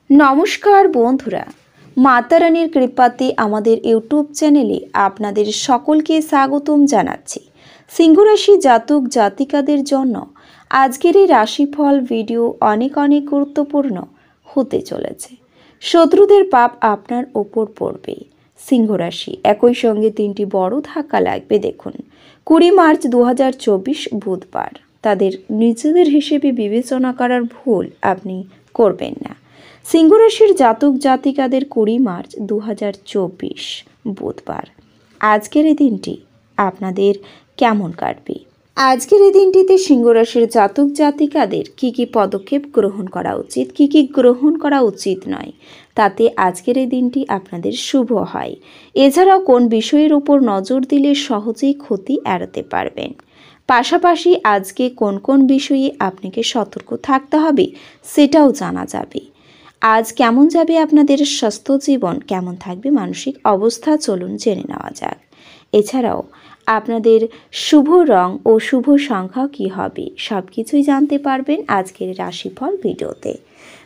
নমস্কার বন্ধুরা, মাতা রানীর কৃপাতে আমাদের ইউটিউব চ্যানেলে আপনাদের সকলকে স্বাগতম জানাচ্ছি। সিংহ রাশি জাতক জাতিকাদের জন্য আজকের এই রাশিফল ভিডিও অনেক গুরুত্বপূর্ণ হতে চলেছে। শত্রুদের পাপ আপনার ওপর পড়বে। সিংহ রাশি একই সঙ্গে তিনটি বড় ধাক্কা লাগবে। দেখুন, 20 মার্চ 2024 বুধবার। তাদের নিজেদের হিসেবে বিবেচনা করার ভুল আপনি করবেন না। সিংহ রাশির জাতক জাতিকাদের 20 মার্চ 2024 বুধবার। আজকের এই দিনটি আপনাদের কেমন কাটবে? আজকের এই দিনটিতে সিংহ রাশির জাতক জাতিকাদের কি পদক্ষেপ গ্রহণ করা উচিত, কি গ্রহণ করা উচিত নয়, তাতে আজকের এই দিনটি আপনাদের শুভ হয়। এছাড়াও কোন বিষয়ের উপর নজর দিলে সহজেই ক্ষতি এড়াতে পারবেন। পাশাপাশি আজকে কোন বিষয়ে আপনাকে সতর্ক থাকতে হবে সেটাও জানা যাবে। আজ কেমন যাবে আপনাদের স্বাস্থ্য জীবন, কেমন থাকবে মানসিক অবস্থা, চলুন জেনে নেওয়া যাক। এছাড়াও আপনাদের শুভ রং ও শুভ সংখ্যা কি হবে সব কিছুই জানতে পারবেন আজকের রাশিফল ভিডিওতে।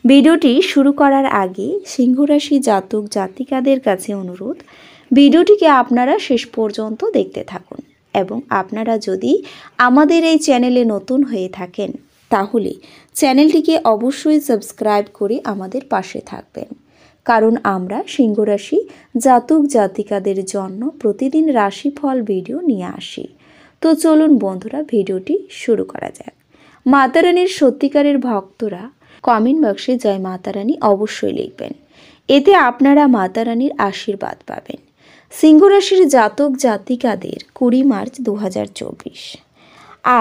ভিডিওটি শুরু করার আগে সিংহ রাশি জাতক জাতিকাদের কাছে অনুরোধ, ভিডিওটিকে আপনারা শেষ পর্যন্ত দেখতে থাকুন এবং আপনারা যদি আমাদের এই চ্যানেলে নতুন হয়ে থাকেন তাহলে চ্যানেলটিকে অবশ্যই সাবস্ক্রাইব করে আমাদের পাশে থাকবেন, কারণ আমরা সিংহ রাশি জাতক জাতিকাদের জন্য প্রতিদিন রাশিফল ভিডিও নিয়ে আসি। তো চলুন বন্ধুরা, ভিডিওটি শুরু করা যাক। মাতা রানীর সত্যিকারের ভক্তরা কমেন্ট বক্সে জয় মাতা রানী অবশ্যই লিখবেন, এতে আপনারা মাতা রানীর আশীর্বাদ পাবেন। সিংহ রাশির জাতক জাতিকাদের 20 মার্চ 2024।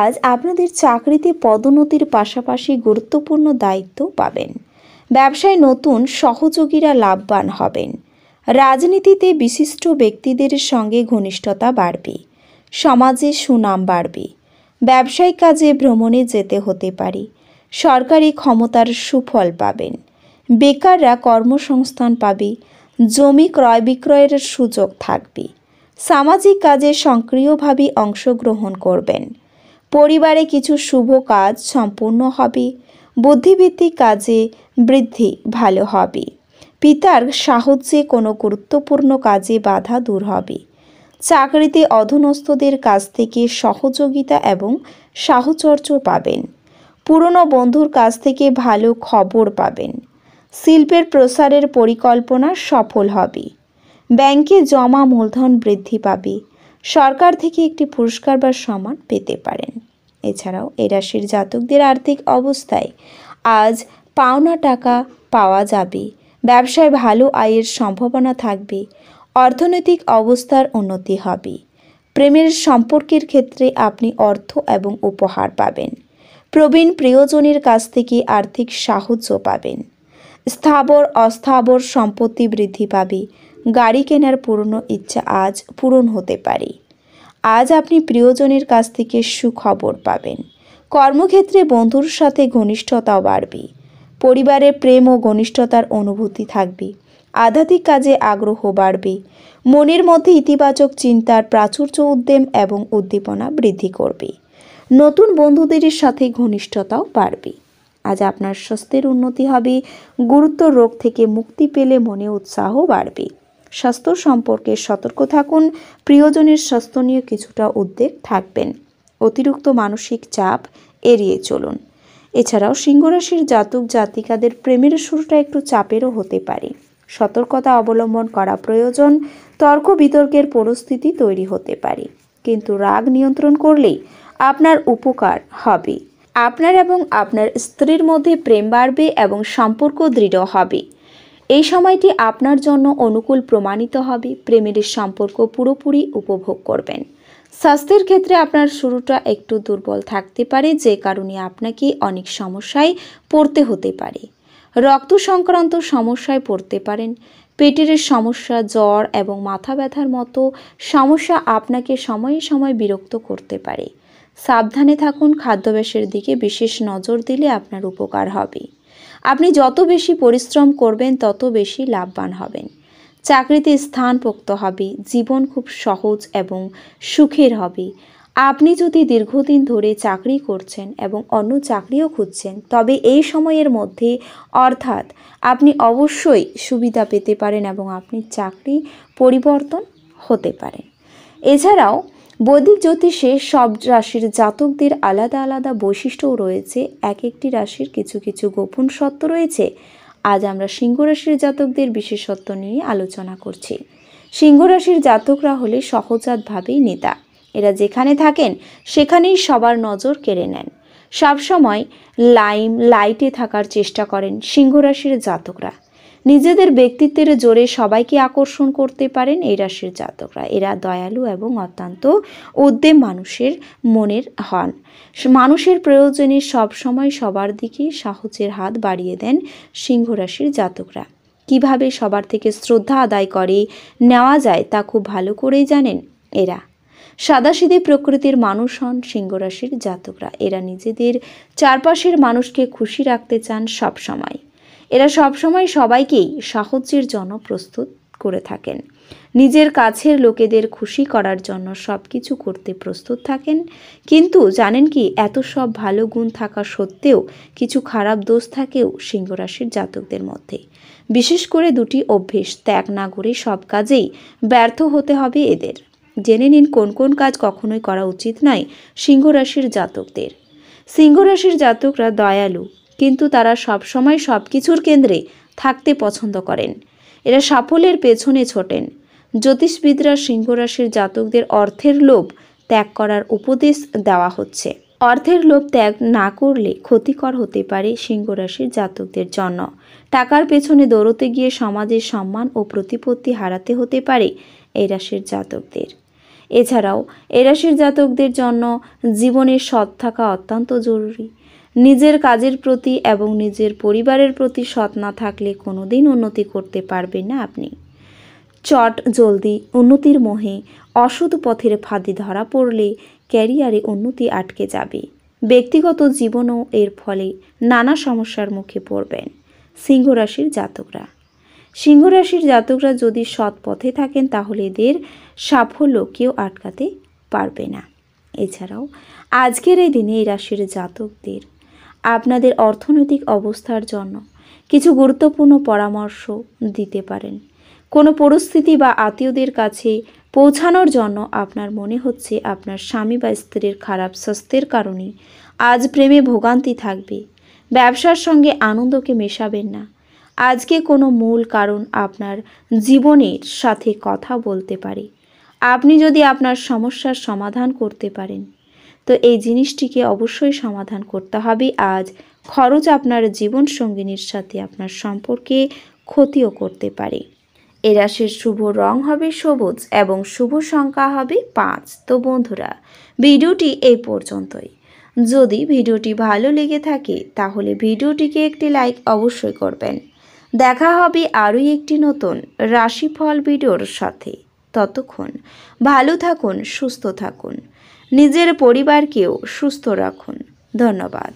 আজ আপনাদের চাকরিতে পদোন্নতির পাশাপাশি গুরুত্বপূর্ণ দায়িত্ব পাবেন। ব্যবসায় নতুন সহযোগীরা লাভবান হবেন। রাজনীতিতে বিশিষ্ট ব্যক্তিদের সঙ্গে ঘনিষ্ঠতা বাড়বে। সমাজে সুনাম বাড়বে। ব্যবসায়িক কাজে ভ্রমণে যেতে হতে পারে। সরকারি ক্ষমতার সুফল পাবেন। বেকাররা কর্মসংস্থান পাবে। জমি ক্রয় বিক্রয়ের সুযোগ থাকবে। সামাজিক কাজে সক্রিয়ভাবে অংশগ্রহণ করবেন। পরিবারে কিছু শুভ কাজ সম্পূর্ণ হবে। বুদ্ধিভিত্তিক কাজে বৃদ্ধি ভালো হবে। পিতার সাহায্যে কোনো গুরুত্বপূর্ণ কাজে বাধা দূর হবে। চাকরিতে অধীনস্থদের কাছ থেকে সহযোগিতা এবং সাহচর্য পাবেন। পুরনো বন্ধুর কাছ থেকে ভালো খবর পাবেন। শিল্পের প্রসারের পরিকল্পনা সফল হবে। ব্যাংকে জমা মূলধন বৃদ্ধি পাবে। সরকার থেকে একটি পুরস্কার বা সম্মান পেতে পারেন। এছাড়াও এই রাশির জাতকদের আর্থিক অবস্থায় আজ পাওনা টাকা পাওয়া যাবে। ব্যবসায় ভালো আয়ের সম্ভাবনা থাকবে। অর্থনৈতিক অবস্থার উন্নতি হবে। প্রেমের সম্পর্কের ক্ষেত্রে আপনি অর্থ এবং উপহার পাবেন। প্রবীণ প্রিয়জনের কাছ থেকে আর্থিক সাহায্য পাবেন। স্থাবর অস্থাবর সম্পত্তি বৃদ্ধি পাবে। গাড়ি কেনার পুরনো ইচ্ছা আজ পূরণ হতে পারে। আজ আপনি প্রিয়জনের কাছ থেকে সুখবর পাবেন। কর্মক্ষেত্রে বন্ধুর সাথে ঘনিষ্ঠতাও বাড়বে। পরিবারে প্রেম ও ঘনিষ্ঠতার অনুভূতি থাকবে। আধ্যাত্মিক কাজে আগ্রহ বাড়বে। মনের মধ্যে ইতিবাচক চিন্তার প্রাচুর্য উদ্যম এবং উদ্দীপনা বৃদ্ধি করবে। নতুন বন্ধুদের সাথে ঘনিষ্ঠতাও বাড়বে। আজ আপনার স্বাস্থ্যের উন্নতি হবে। গুরুতর রোগ থেকে মুক্তি পেলে মনে উৎসাহ বাড়বে। স্বাস্থ্য সম্পর্কে সতর্ক থাকুন। প্রিয়জনের স্বাস্থ্য নিয়ে কিছুটা উদ্বেগ থাকবেন। অতিরিক্ত মানসিক চাপ এড়িয়ে চলুন। এছাড়াও সিংহ রাশির জাতক জাতিকাদের প্রেমের শুরুটা একটু চাপেরও হতে পারে। সতর্কতা অবলম্বন করা প্রয়োজন। তর্ক বিতর্কের পরিস্থিতি তৈরি হতে পারে, কিন্তু রাগ নিয়ন্ত্রণ করলেই আপনার উপকার হবে। আপনার এবং আপনার স্ত্রীর মধ্যে প্রেম বাড়বে এবং সম্পর্ক দৃঢ় হবে। এই সময়টি আপনার জন্য অনুকূল প্রমাণিত হবে। প্রেমের সম্পর্ক পুরোপুরি উপভোগ করবেন। স্বাস্থ্যের ক্ষেত্রে আপনার শুরুটা একটু দুর্বল থাকতে পারে, যে কারণে আপনাকে অনেক সমস্যায় পড়তে হতে পারে। রক্ত সংক্রান্ত সমস্যায় পড়তে পারেন। পেটের সমস্যা, জ্বর এবং মাথা ব্যথার মতো সমস্যা আপনাকে সময়ে সময় বিরক্ত করতে পারে। সাবধানে থাকুন। খাদ্যাভ্যাসের দিকে বিশেষ নজর দিলে আপনার উপকার হবে। আপনি যত বেশি পরিশ্রম করবেন তত বেশি লাভবান হবেন। চাকরিতে স্থান পোক্ত হবে। জীবন খুব সহজ এবং সুখের হবে। আপনি যদি দীর্ঘদিন ধরে চাকরি করছেন এবং অন্য চাকরিও খুঁজছেন, তবে এই সময়ের মধ্যে অর্থাৎ আপনি অবশ্যই সুবিধা পেতে পারেন এবং আপনি চাকরি পরিবর্তন হতে পারেন। এছাড়াও বৈদিক জ্যোতিষে সব রাশির জাতকদের আলাদা আলাদা বৈশিষ্ট্যও রয়েছে, এক একটি রাশির কিছু কিছু গোপন সত্য রয়েছে। আজ আমরা সিংহ রাশির জাতকদের বিশেষত্ব নিয়ে আলোচনা করছি। সিংহ রাশির জাতকরা হলে সহজাতভাবেই নেতা। এরা যেখানে থাকেন সেখানেই সবার নজর কেড়ে নেন। সবসময় লাইটে থাকার চেষ্টা করেন সিংহ রাশির জাতকরা। নিজেদের ব্যক্তিত্বের জোরে সবাইকে আকর্ষণ করতে পারেন এই রাশির জাতকরা। এরা দয়ালু এবং অত্যন্ত উদ্যম মানুষের মনের হন। মানুষের প্রয়োজনে সবসময় সবার দিকে সাহায্যের হাত বাড়িয়ে দেন সিংহ রাশির জাতকরা। কিভাবে সবার থেকে শ্রদ্ধা আদায় করে নেওয়া যায় তা খুব ভালো করেই জানেন এরা। সাদাসিধে প্রকৃতির মানুষ হন সিংহ রাশির জাতকরা। এরা নিজেদের চারপাশের মানুষকে খুশি রাখতে চান সবসময়। এরা সবসময় সবাইকেই সাহায্যের জন্য প্রস্তুত করে থাকেন। নিজের কাছের লোকেদের খুশি করার জন্য সব কিছু করতে প্রস্তুত থাকেন। কিন্তু জানেন কি, এত সব ভালো গুণ থাকা সত্ত্বেও কিছু খারাপ দোষ থাকেও সিংহ রাশির জাতকদের মধ্যে। বিশেষ করে দুটি অভ্যেস ত্যাগ না করে সব কাজেই ব্যর্থ হতে হবে এদের। জেনে নিন কোন কোন কাজ কখনোই করা উচিত নয় সিংহ রাশির জাতকদের। সিংহ রাশির জাতকরা দয়ালু, কিন্তু তারা সবসময় সব কিছুর কেন্দ্রে থাকতে পছন্দ করেন। এরা সাফল্যের পেছনে ছোটেন। জ্যোতিষবিদরা সিংহ রাশির জাতকদের অর্থের লোভ ত্যাগ করার উপদেশ দেওয়া হচ্ছে। অর্থের লোভ ত্যাগ না করলে ক্ষতিকর হতে পারে সিংহ রাশির জাতকদের জন্য। টাকার পেছনে দৌড়তে গিয়ে সমাজের সম্মান ও প্রতিপত্তি হারাতে হতে পারে এই রাশির জাতকদের। এছাড়াও এই রাশির জাতকদের জন্য জীবনে সৎ থাকা অত্যন্ত জরুরি। নিজের কাজের প্রতি এবং নিজের পরিবারের প্রতি সৎ না থাকলে কোনোদিন উন্নতি করতে পারবেন না আপনি। জলদি উন্নতির মোহে অসৎ পথের ফাঁদে ধরা পড়লে ক্যারিয়ারে উন্নতি আটকে যাবে। ব্যক্তিগত জীবনেও এর ফলে নানা সমস্যার মুখে পড়বেন সিংহ রাশির জাতকরা। সিংহ রাশির জাতকরা যদি সৎ পথে থাকেন তাহলে এদের সাফল্য কেউ আটকাতে পারবে না। এছাড়াও আজকের এই দিনে এই রাশির জাতকদের আপনাদের অর্থনৈতিক অবস্থার জন্য কিছু গুরুত্বপূর্ণ পরামর্শ দিতে পারেন। কোনো পরিস্থিতি বা আত্মীয়দের কাছে পৌঁছানোর জন্য আপনার মনে হচ্ছে আপনার স্বামী বা স্ত্রীর খারাপ স্বাস্থ্যের কারণে আজ প্রেমে ভোগান্তি থাকবে। ব্যবসার সঙ্গে আনন্দকে মেশাবেন না। আজকে কোনো মূল কারণ আপনার জীবনের সাথে কথা বলতে পারে। আপনি যদি আপনার সমস্যার সমাধান করতে পারেন তো এই জিনিসটিকে অবশ্যই সমাধান করতে হবে। আজ খরচ আপনার জীবন সঙ্গিনীর সাথে আপনার সম্পর্কে ক্ষতিও করতে পারে। এ রাশির শুভ রং হবে সবুজ এবং শুভ সংখ্যা হবে 5। তো বন্ধুরা, ভিডিওটি এই পর্যন্তই। যদি ভিডিওটি ভালো লেগে থাকে তাহলে ভিডিওটিকে একটি লাইক অবশ্যই করবেন। দেখা হবে আরও একটি নতুন রাশিফল ভিডিওর সাথে। ততক্ষণ ভালো থাকুন, সুস্থ থাকুন, নিজের পরিবারকেও সুস্থ রাখুন। ধন্যবাদ।